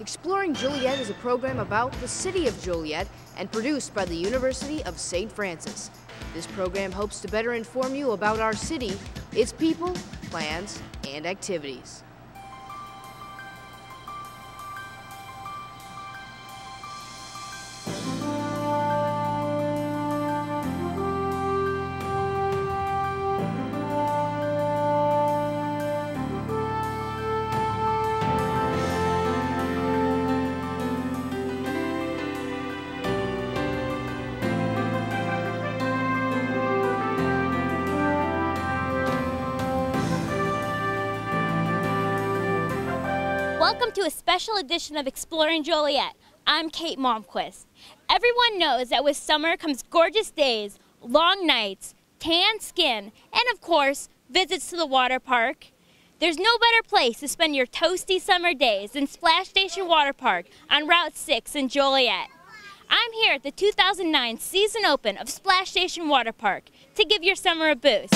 Exploring Joliet is a program about the city of Joliet and produced by the University of St. Francis. This program hopes to better inform you about our city, its people, plans, and activities. Welcome to a special edition of Exploring Joliet. I'm Kate Malmquist. Everyone knows that with summer comes gorgeous days, long nights, tan skin, and of course, visits to the water park. There's no better place to spend your toasty summer days than Splash Station Water Park on Route 6 in Joliet. I'm here at the 2009 season open of Splash Station Water Park to give your summer a boost.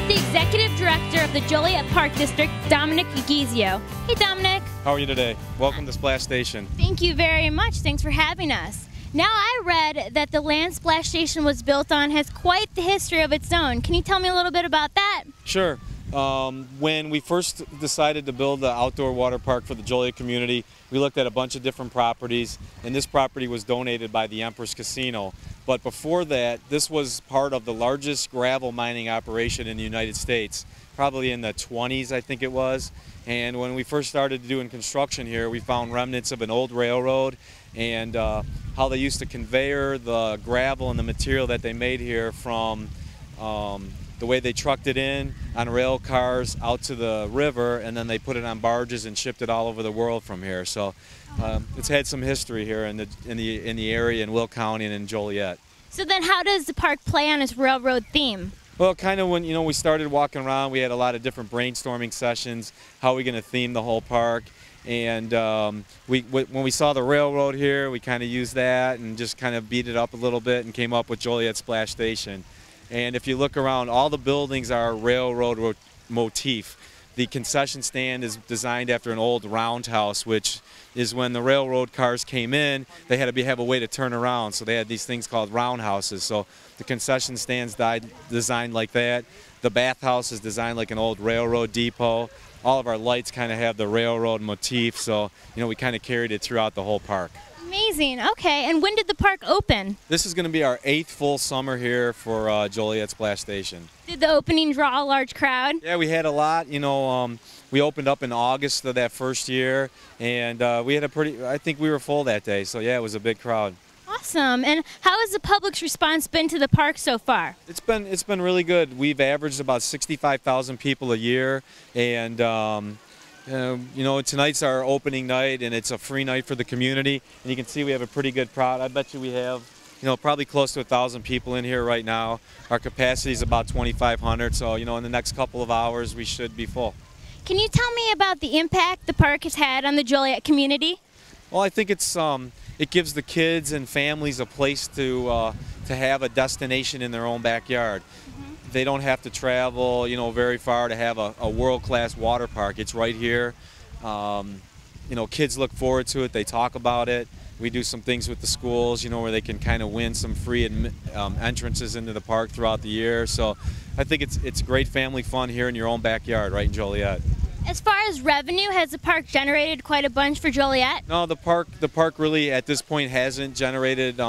The Executive Director of the Joliet Park District, Dominic Ugizio. Hey Dominic. How are you today? Welcome to Splash Station. Thank you very much. Thanks for having us. Now I read that the land Splash Station was built on has quite the history of its own. Can you tell me a little bit about that? Sure. When we first decided to build the outdoor water park for the Joliet community, we looked at a bunch of different properties, and this property was donated by the Empress Casino. But before that, this was part of the largest gravel mining operation in the United States, probably in the 20s, I think it was. And when we first started doing construction here, we found remnants of an old railroad and how they used to conveyor the gravel and the material that they made here from the way they trucked it in on rail cars out to the river, and then they put it on barges and shipped it all over the world from here. So it's had some history here in the area in Will County and in Joliet. So then how does the park play on its railroad theme? Well, kind of when we started walking around, we had a lot of different brainstorming sessions. How are we going to theme the whole park? And when we saw the railroad here, we kind of used that and just kind of beat it up a little bit and came up with Joliet Splash Station. And if you look around, all the buildings are railroad motif. The concession stand is designed after an old roundhouse, which is when the railroad cars came in, they had to have a way to turn around. So they had these things called roundhouses. So the concession stand's designed like that. The bathhouse is designed like an old railroad depot. All of our lights kind of have the railroad motif. So, we kind of carried it throughout the whole park. Amazing. Okay, and when did the park open? This is going to be our 8th full summer here for Joliet Splash Station. Did the opening draw a large crowd? Yeah, we had a lot. We opened up in August of that first year, and we had I think we were full that day. So yeah, it was a big crowd. Awesome. And how has the public's response been to the park so far? It's been really good. We've averaged about 65,000 people a year, and tonight's our opening night, and it's a free night for the community. And you can see we have a pretty good crowd. I bet you we have, probably close to 1,000 people in here right now. Our capacity is about 2,500, so, in the next couple of hours, we should be full. Can you tell me about the impact the park has had on the Joliet community? Well, I think it gives the kids and families a place to have a destination in their own backyard. They don't have to travel, very far to have a world-class water park. It's right here. Kids look forward to it. They talk about it. We do some things with the schools, where they can kind of win some free entrances into the park throughout the year. So I think it's great family fun here in your own backyard, right in Joliet. As far as revenue, has the park generated quite a bunch for Joliet? No, the park really at this point hasn't generated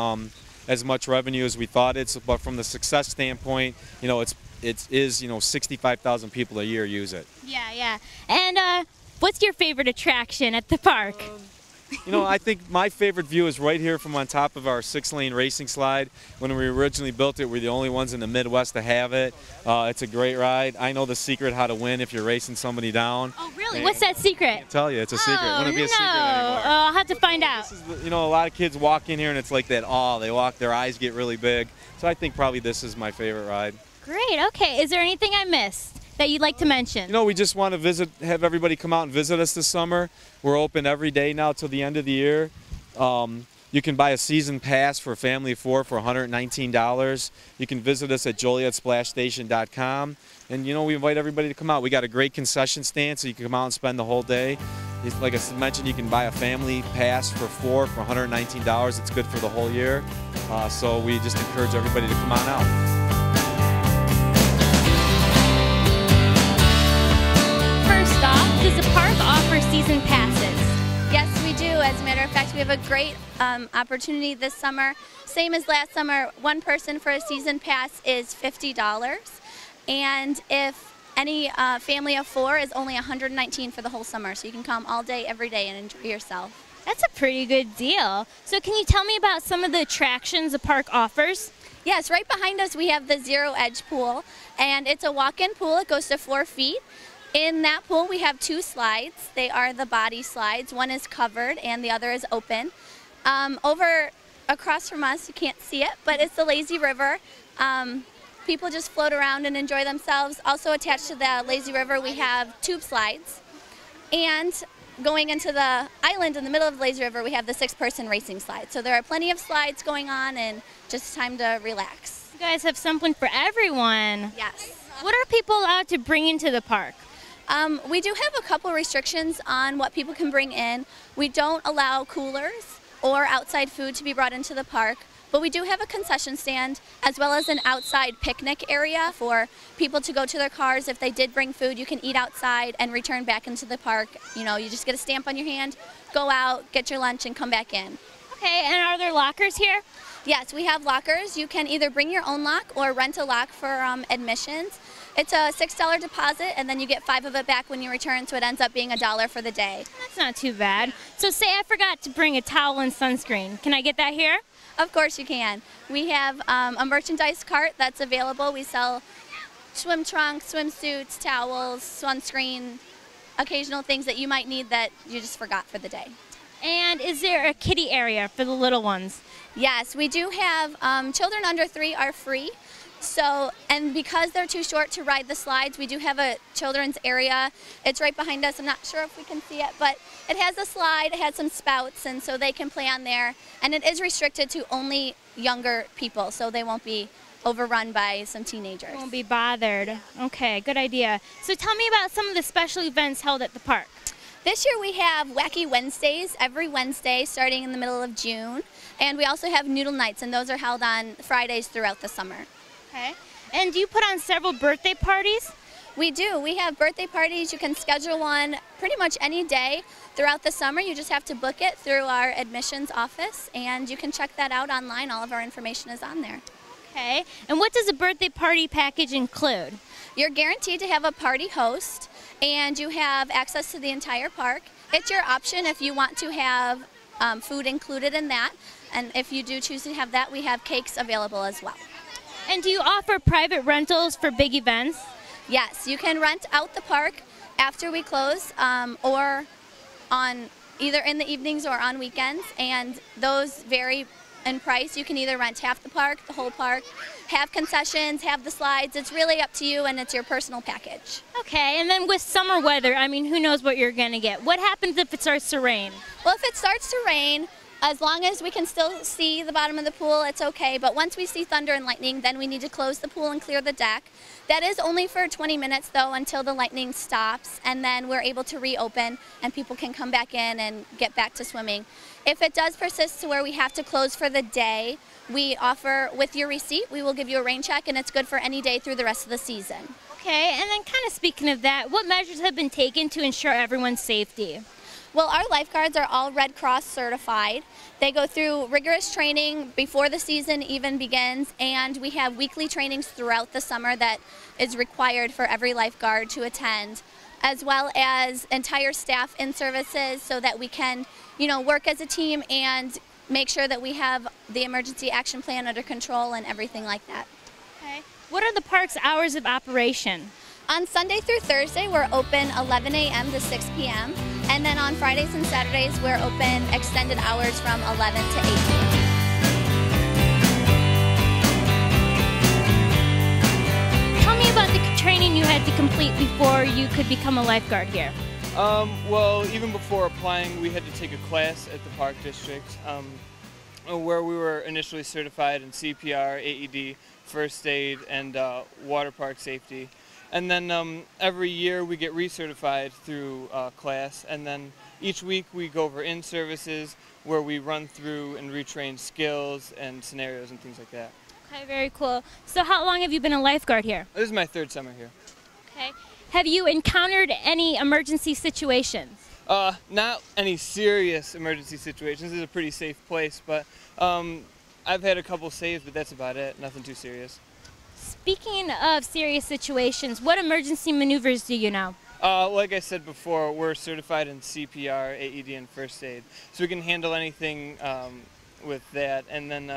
as much revenue as we thought but from the success standpoint, it is 65,000 people a year use it. Yeah. And what's your favorite attraction at the park? I think my favorite view is right here from on top of our 6-lane racing slide. When we originally built it, we're the only ones in the Midwest to have it. It's a great ride. I know the secret how to win if you're racing somebody down. Oh, really? What's that secret? I can't tell you. It's a secret. It wouldn't be a secret anymore. I'll have to find out. A lot of kids walk in here and it's like that awe. They walk, their eyes get really big. So I think probably this is my favorite ride. Great. Okay. Is there anything I missed that you'd like to mention? We just want to have everybody come out and visit us this summer. We're open every day now till the end of the year. You can buy a season pass for a family of 4 for $119. You can visit us at JolietSplashStation.com. And we invite everybody to come out. We got a great concession stand, so you can come out and spend the whole day. Like I mentioned, you can buy a family pass for 4 for $119. It's good for the whole year. So we just encourage everybody to come on out. First off, does the park offer season passes? Yes, we do. As a matter of fact, we have a great opportunity this summer. Same as last summer, one person for a season pass is $50. And if any family of 4 is only $119 for the whole summer. So you can come all day, every day, and enjoy yourself. That's a pretty good deal. So can you tell me about some of the attractions the park offers? Yes, right behind us we have the Zero Edge pool, and it's a walk-in pool. It goes to 4 feet. In that pool we have 2 slides. They are the body slides. One is covered and the other is open. Over across from us, you can't see it, but it's the lazy river. People just float around and enjoy themselves. Also attached to the lazy river we have tube slides. And going into the island in the middle of the lazy river we have the 6-person racing slide. So there are plenty of slides going on and just time to relax. You guys have something for everyone. Yes. What are people allowed to bring into the park? We do have a couple restrictions on what people can bring in. We don't allow coolers or outside food to be brought into the park, but we do have a concession stand as well as an outside picnic area for people to go to their cars. If they did bring food, you can eat outside and return back into the park. You just get a stamp on your hand, go out, get your lunch, and come back in. Okay, and are there lockers here? Yes, we have lockers. You can either bring your own lock or rent a lock for admissions. It's a $6 deposit, and then you get 5 of it back when you return, so it ends up being $1 for the day. That's not too bad. So say I forgot to bring a towel and sunscreen. Can I get that here? Of course you can. We have a merchandise cart that's available. We sell swim trunks, swimsuits, towels, sunscreen, occasional things that you might need that you just forgot for the day. And is there a kiddie area for the little ones? Yes, we do have children under 3 are free. So, and because they're too short to ride the slides, we do have a children's area. It's right behind us. I'm not sure if we can see it, but it has a slide, it has some spouts, and so they can play on there. And it is restricted to only younger people, so they won't be overrun by some teenagers. Won't be bothered. Okay, good idea. So tell me about some of the special events held at the park. This year we have Wacky Wednesdays every Wednesday starting in the middle of June. And we also have Noodle Nights, and those are held on Fridays throughout the summer. Okay. And do you put on several birthday parties? We do. We have birthday parties. You can schedule one pretty much any day throughout the summer. You just have to book it through our admissions office, and you can check that out online. All of our information is on there. Okay. And what does a birthday party package include? You're guaranteed to have a party host, and you have access to the entire park. It's your option if you want to have food included in that, and if you do choose to have that, we have cakes available as well. And do you offer private rentals for big events? Yes, you can rent out the park after we close or on either in the evenings or on weekends, and those vary in price. You can either rent half the park, the whole park, have concessions, have the slides. It's really up to you, and it's your personal package. Okay, and then with summer weather, I mean, who knows what you're going to get. What happens if it starts to rain? Well, if it starts to rain, as long as we can still see the bottom of the pool, it's okay. But once we see thunder and lightning, then we need to close the pool and clear the deck. That is only for 20 minutes, though, until the lightning stops, and then we're able to reopen and people can come back in and get back to swimming. If it does persist to where we have to close for the day, we offer, with your receipt, we will give you a rain check, and it's good for any day through the rest of the season. Okay, and then kind of speaking of that, what measures have been taken to ensure everyone's safety? Well, our lifeguards are all Red Cross certified. They go through rigorous training before the season even begins, and we have weekly trainings throughout the summer that is required for every lifeguard to attend, as well as entire staff in services so that we can, work as a team and make sure that we have the emergency action plan under control and everything like that. Okay. What are the park's hours of operation? On Sunday through Thursday, we're open 11 a.m. to 6 p.m. And then on Fridays and Saturdays, we're open extended hours from 11 to 8 p.m. Tell me about the training you had to complete before you could become a lifeguard here. Well, even before applying, we had to take a class at the park district. where we were initially certified in CPR, AED, first aid, and water park safety. And then every year we get recertified through class, and then each week we go over in-services where we run through and retrain skills and scenarios and things like that. Okay, very cool. So how long have you been a lifeguard here? This is my third summer here. Okay. Have you encountered any emergency situations? Not any serious emergency situations. This is a pretty safe place, but I've had a couple saves, but that's about it. Nothing too serious. Speaking of serious situations, what emergency maneuvers do you know? Like I said before, we're certified in CPR, AED, and first aid, so we can handle anything with that. And then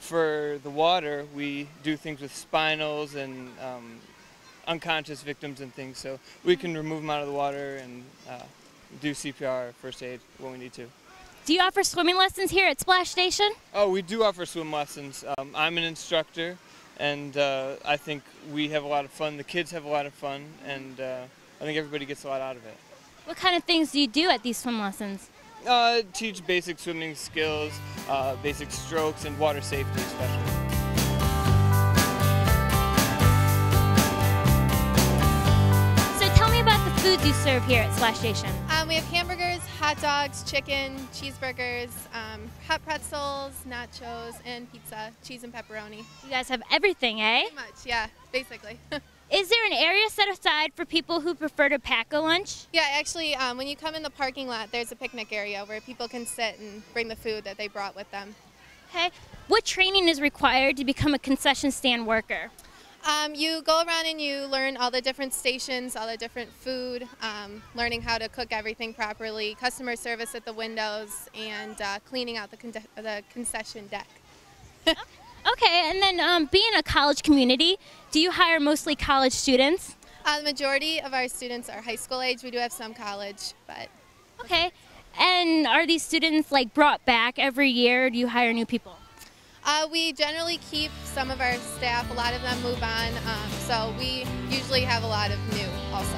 for the water, we do things with spinals and unconscious victims and things, so we can remove them out of the water and do CPR, first aid when we need to. Do you offer swimming lessons here at Splash Station? Oh, we do offer swim lessons. I'm an instructor, and I think we have a lot of fun. The kids have a lot of fun, and I think everybody gets a lot out of it. What kind of things do you do at these swim lessons? Teach basic swimming skills, basic strokes, and water safety especially. Foods you serve here at Splash Station? We have hamburgers, hot dogs, chicken, cheeseburgers, hot pretzels, nachos, and pizza, cheese and pepperoni. You guys have everything, eh? Pretty much, yeah, basically. Is there an area set aside for people who prefer to pack a lunch? Yeah, actually, when you come in the parking lot, there's a picnic area where people can sit and bring the food that they brought with them. Okay. What training is required to become a concession stand worker? You go around and you learn all the different stations, all the different food, learning how to cook everything properly, customer service at the windows, and cleaning out the concession deck. Okay, and then being a college community, do you hire mostly college students? The majority of our students are high school age. We do have some college, but... Okay, and are these students like brought back every year, or do you hire new people? We generally keep some of our staff. A lot of them move on, so we usually have a lot of new also.